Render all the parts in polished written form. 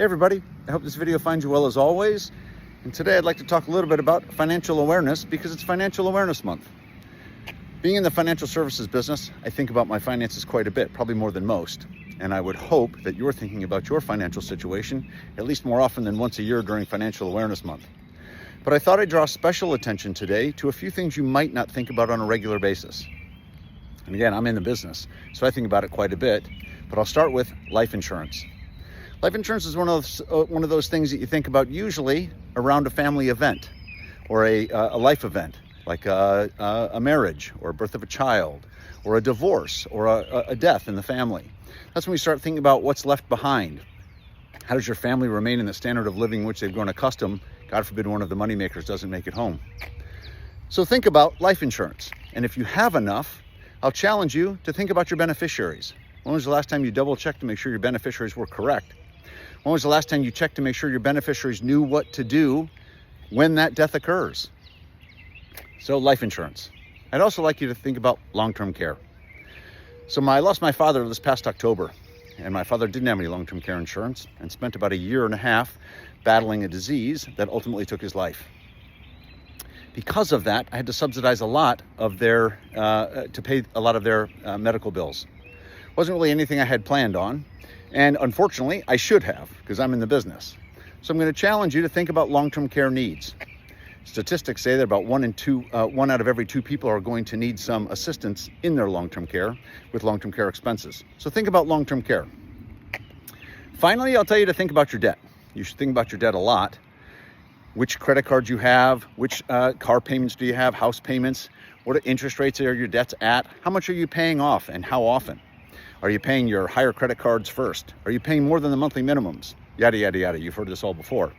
Hey everybody, I hope this video finds you well as always. And today I'd like to talk a little bit about financial awareness because it's Financial Awareness Month. Being in the financial services business, I think about my finances quite a bit, probably more than most. And I would hope that you're thinking about your financial situation at least more often than once a year during Financial Awareness Month. But I thought I'd draw special attention today to a few things you might not think about on a regular basis. And again, I'm in the business, so I think about it quite a bit, but I'll start with life insurance. Life insurance is one of those things that you think about usually around a family event or a life event, like a marriage or a birth of a child or a divorce or a death in the family. That's when we start thinking about what's left behind. How does your family remain in the standard of living which they've grown accustomed? God forbid one of the moneymakers doesn't make it home. So think about life insurance. And if you have enough, I'll challenge you to think about your beneficiaries. When was the last time you double-checked to make sure your beneficiaries were correct? When was the last time you checked to make sure your beneficiaries knew what to do when that death occurs? So life insurance. I'd also like you to think about long-term care. So I lost my father this past October, and my father didn't have any long-term care insurance and spent about a year and a half battling a disease that ultimately took his life. Because of that, I had to subsidize a lot of their, to pay a lot of their medical bills. Wasn't really anything I had planned on. And unfortunately, I should have, because I'm in the business. So I'm going to challenge you to think about long-term care needs. Statistics say that about one out of every two people are going to need some assistance in their long-term care with long-term care expenses. So think about long-term care. Finally, I'll tell you to think about your debt. You should think about your debt a lot. Which credit cards you have, which car payments do you have, house payments, what interest rates are your debts at, how much are you paying off and how often? Are you paying your higher credit cards first? Are you paying more than the monthly minimums? Yada, yada, yada. You've heard this all before.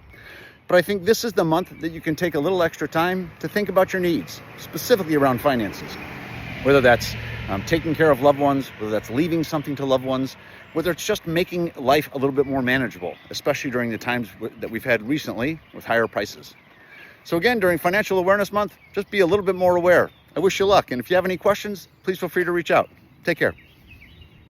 But I think this is the month that you can take a little extra time to think about your needs, specifically around finances. Whether that's taking care of loved ones, whether that's leaving something to loved ones, whether it's just making life a little bit more manageable, especially during the times that we've had recently with higher prices. So again, during Financial Awareness Month, just be a little bit more aware. I wish you luck. And if you have any questions, please feel free to reach out. Take care.